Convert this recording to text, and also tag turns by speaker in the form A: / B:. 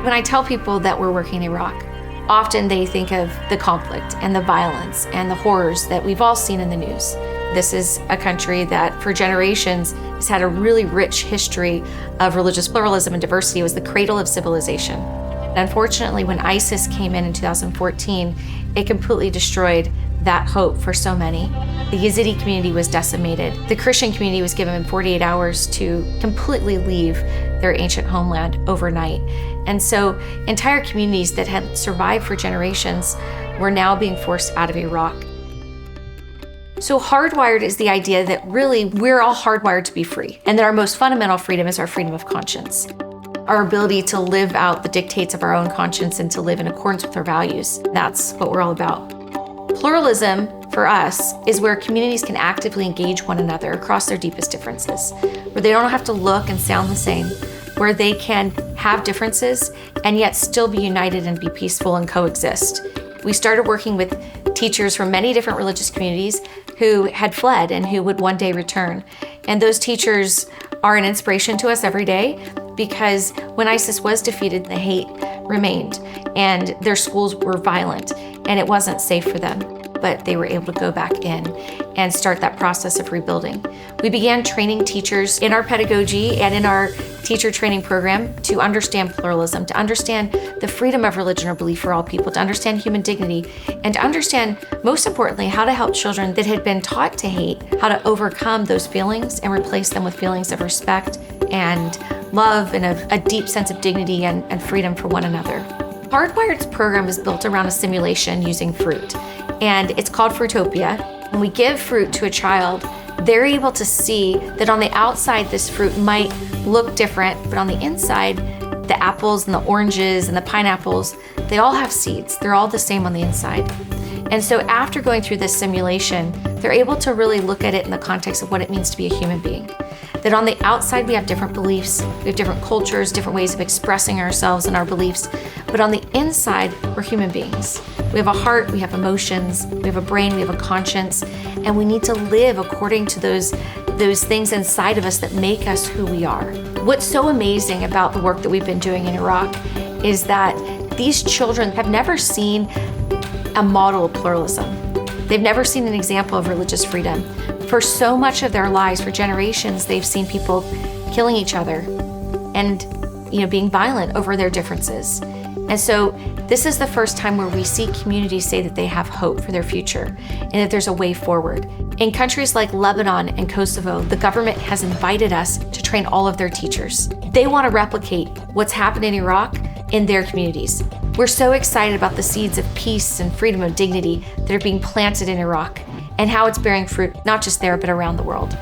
A: When I tell people that we're working in Iraq, often they think of the conflict and the violence and the horrors that we've all seen in the news. This is a country that for generations has had a really rich history of religious pluralism and diversity. It was the cradle of civilization. Unfortunately, when ISIS came in 2014, it completely destroyed that hope for so many. The Yazidi community was decimated. The Christian community was given 48 hours to completely leave their ancient homeland overnight. And so entire communities that had survived for generations were now being forced out of Iraq. So hardwired is the idea that really we're all hardwired to be free, and that our most fundamental freedom is our freedom of conscience. Our ability to live out the dictates of our own conscience and to live in accordance with our values. That's what we're all about. Pluralism, for us, is where communities can actively engage one another across their deepest differences, where they don't have to look and sound the same, where they can have differences and yet still be united and be peaceful and coexist. We started working with teachers from many different religious communities who had fled and who would one day return. And those teachers are an inspiration to us every day, because when ISIS was defeated, the hate remained and their schools were violent and it wasn't safe for them, but they were able to go back in and start that process of rebuilding. We began training teachers in our pedagogy and in our teacher training program to understand pluralism, to understand the freedom of religion or belief for all people, to understand human dignity, and to understand, most importantly, how to help children that had been taught to hate, how to overcome those feelings and replace them with feelings of respect and love and a deep sense of dignity and freedom for one another. Hardwired's program is built around a simulation using fruit, and it's called Fruitopia. When we give fruit to a child, they're able to see that on the outside this fruit might look different, but on the inside, the apples and the oranges and the pineapples, they all have seeds. They're all the same on the inside. And so after going through this simulation, they're able to really look at it in the context of what it means to be a human being. That on the outside we have different beliefs, we have different cultures, different ways of expressing ourselves and our beliefs, but on the inside, we're human beings. We have a heart, we have emotions, we have a brain, we have a conscience, and we need to live according to those things inside of us that make us who we are. What's so amazing about the work that we've been doing in Iraq is that these children have never seen a model of pluralism. They've never seen an example of religious freedom. For so much of their lives, for generations, they've seen people killing each other and being violent over their differences. And so this is the first time where we see communities say that they have hope for their future and that there's a way forward. In countries like Lebanon and Kosovo, the government has invited us to train all of their teachers. They want to replicate what's happened in Iraq in their communities. We're so excited about the seeds of peace and freedom and dignity that are being planted in Iraq and how it's bearing fruit, not just there, but around the world.